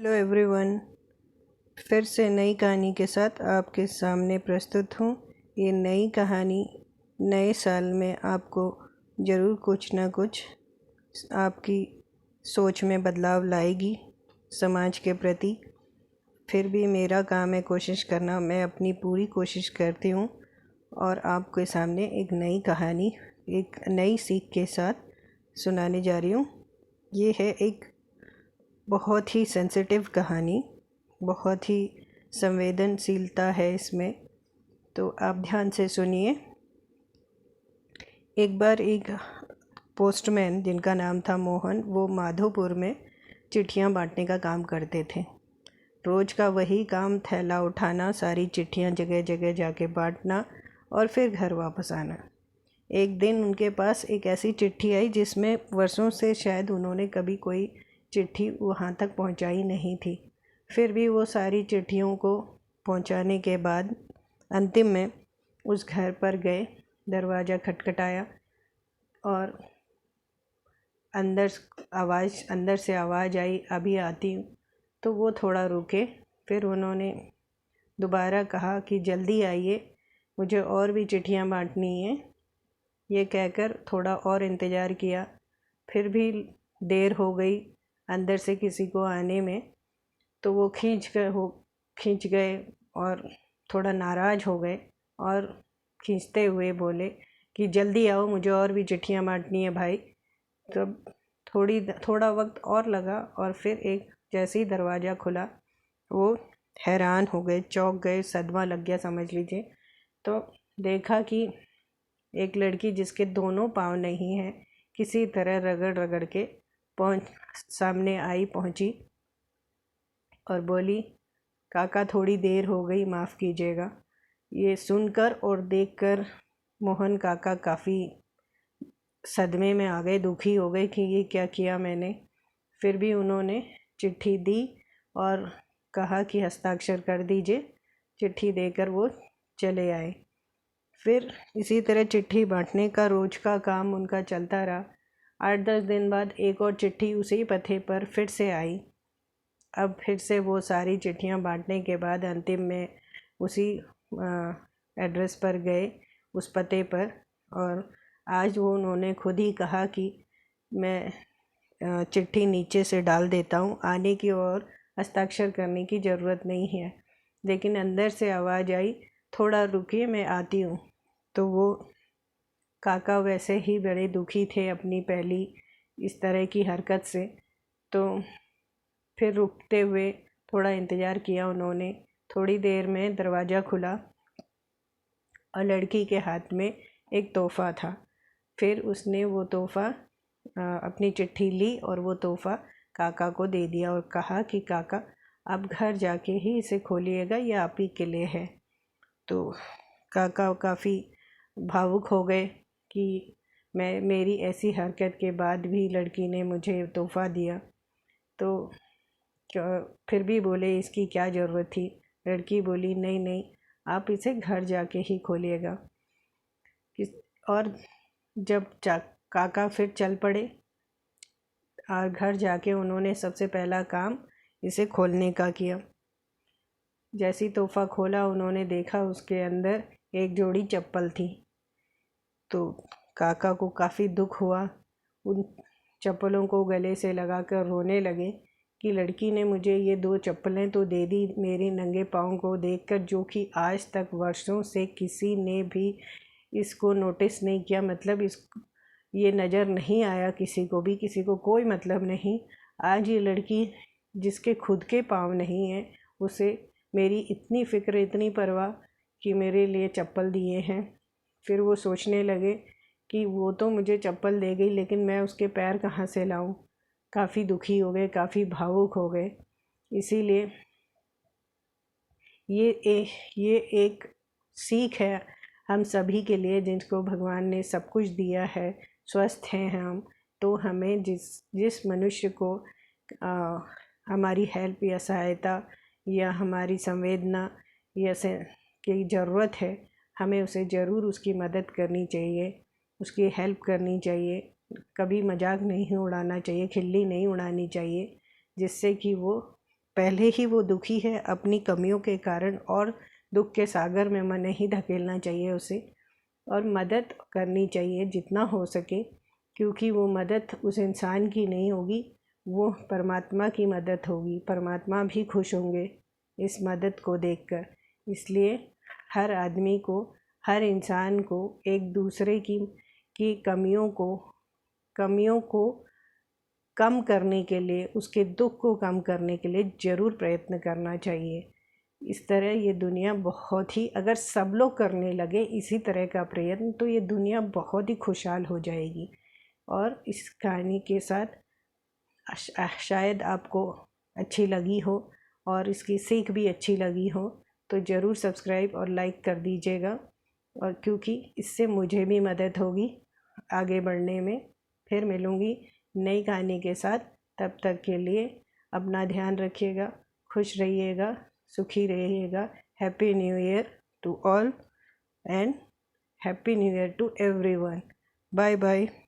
Hello everyone, फिर से नई कहानी के साथ आपके सामने प्रस्तुत हूँ। ये नई कहानी नए साल में आपको ज़रूर कुछ ना कुछ आपकी सोच में बदलाव लाएगी समाज के प्रति। फिर भी मेरा काम है कोशिश करना। मैं अपनी पूरी कोशिश करती हूँ और आपके सामने एक नई कहानी एक नई सीख के साथ सुनाने जा रही हूँ। ये है एक बहुत ही सेंसिटिव कहानी, बहुत ही संवेदनशीलता है इसमें, तो आप ध्यान से सुनिए। एक बार एक पोस्टमैन जिनका नाम था मोहन, वो माधोपुर में चिट्ठियां बांटने का काम करते थे। रोज़ का वही काम, थैला उठाना, सारी चिट्ठियां जगह जगह जाके बांटना और फिर घर वापस आना। एक दिन उनके पास एक ऐसी चिट्ठी आई जिसमें वर्षों से शायद उन्होंने कभी कोई चिट्ठी वहाँ तक पहुँचाई नहीं थी। फिर भी वो सारी चिट्ठियों को पहुँचाने के बाद अंतिम में उस घर पर गए, दरवाज़ा खटखटाया और अंदर से आवाज़ आई, अभी आती हूँ। तो वो थोड़ा रुके, फिर उन्होंने दोबारा कहा कि जल्दी आइए, मुझे और भी चिट्ठियाँ बांटनी हैं। ये कहकर थोड़ा और इंतज़ार किया, फिर भी देर हो गई अंदर से किसी को आने में। तो वो खींच गए और थोड़ा नाराज़ हो गए और खींचते हुए बोले कि जल्दी आओ, मुझे और भी चिट्ठियाँ बांटनी है भाई। तब थोड़ा वक्त और लगा और फिर एक जैसे ही दरवाज़ा खुला वो हैरान हो गए, चौंक गए, सदमा लग गया समझ लीजिए। तो देखा कि एक लड़की जिसके दोनों पाँव नहीं हैं, किसी तरह रगड़ रगड़ के सामने आई, पहुंची और बोली, काका थोड़ी देर हो गई, माफ़ कीजिएगा। ये सुनकर और देखकर मोहन काका काफ़ी सदमे में आ गए, दुखी हो गए कि ये क्या किया मैंने। फिर भी उन्होंने चिट्ठी दी और कहा कि हस्ताक्षर कर दीजिए। चिट्ठी देकर वो चले आए। फिर इसी तरह चिट्ठी बांटने का रोज़ का काम उनका चलता रहा। 8-10 दिन बाद एक और चिट्ठी उसी पते पर फिर से आई। अब फिर से वो सारी चिट्ठियां बांटने के बाद अंतिम में उसी एड्रेस पर गए, उस पते पर, और आज वो उन्होंने खुद ही कहा कि मैं चिट्ठी नीचे से डाल देता हूँ, आने की और हस्ताक्षर करने की ज़रूरत नहीं है। लेकिन अंदर से आवाज़ आई, थोड़ा रुकिए, मैं आती हूँ। तो वो काका वैसे ही बड़े दुखी थे अपनी पहली इस तरह की हरकत से। तो फिर रुकते हुए थोड़ा इंतज़ार किया उन्होंने। थोड़ी देर में दरवाज़ा खुला और लड़की के हाथ में एक तोहफ़ा था। फिर उसने वो तोहफ़ा अपनी चिट्ठी ली और वो तोहफ़ा काका को दे दिया और कहा कि काका आप घर जाके ही इसे खोलिएगा, ये आप ही के लिए है। तो काका काफ़ी भावुक हो गए कि मेरी ऐसी हरकत के बाद भी लड़की ने मुझे तोहफ़ा दिया। तो फिर भी बोले, इसकी क्या ज़रूरत थी। लड़की बोली, नहीं नहीं, आप इसे घर जाके ही खोलिएगा। और जब काका फिर चल पड़े और घर जाके उन्होंने सबसे पहला काम इसे खोलने का किया। जैसी तोहफ़ा खोला, उन्होंने देखा उसके अंदर एक जोड़ी चप्पल थी। तो काका को काफ़ी दुख हुआ, उन चप्पलों को गले से लगाकर रोने लगे कि लड़की ने मुझे ये 2 चप्पलें तो दे दी मेरी नंगे पाँव को देखकर, जो कि आज तक वर्षों से किसी ने भी इसको नोटिस नहीं किया। मतलब ये नज़र नहीं आया किसी को भी, किसी को कोई मतलब नहीं। आज ये लड़की जिसके खुद के पाँव नहीं हैं, उसे मेरी इतनी फ़िक्र, इतनी परवाह कि मेरे लिए चप्पल दिए हैं। फिर वो सोचने लगे कि वो तो मुझे चप्पल दे गई, लेकिन मैं उसके पैर कहाँ से लाऊं। काफ़ी दुखी हो गए, काफ़ी भावुक हो गए। इसीलिए ये एक सीख है हम सभी के लिए, जिनको भगवान ने सब कुछ दिया है, स्वस्थ हैं हम, तो हमें जिस मनुष्य को हमारी हेल्प या सहायता या हमारी संवेदना या की ज़रूरत है, हमें उसे ज़रूर उसकी मदद करनी चाहिए, उसकी हेल्प करनी चाहिए। कभी मजाक नहीं उड़ाना चाहिए, खिल्ली नहीं उड़ानी चाहिए, जिससे कि वो पहले ही वो दुखी है अपनी कमियों के कारण, और दुख के सागर में मन नहीं धकेलना चाहिए उसे, और मदद करनी चाहिए जितना हो सके, क्योंकि वो मदद उस इंसान की नहीं होगी, वो परमात्मा की मदद होगी। परमात्मा भी खुश होंगे इस मदद को देखकर। इसलिए हर आदमी को, हर इंसान को एक दूसरे की कमियों को कम करने के लिए, उसके दुख को कम करने के लिए ज़रूर प्रयत्न करना चाहिए। इस तरह ये दुनिया बहुत ही, अगर सब लोग करने लगे इसी तरह का प्रयत्न, तो ये दुनिया बहुत ही खुशहाल हो जाएगी। और इस कहानी के साथ शायद आपको अच्छी लगी हो और इसकी सीख भी अच्छी लगी हो, तो ज़रूर सब्सक्राइब और लाइक कर दीजिएगा, और क्योंकि इससे मुझे भी मदद होगी आगे बढ़ने में। फिर मिलूँगी नई कहानी के साथ। तब तक के लिए अपना ध्यान रखिएगा, खुश रहिएगा, सुखी रहिएगा। Happy new year to all and happy new year to everyone. Bye bye.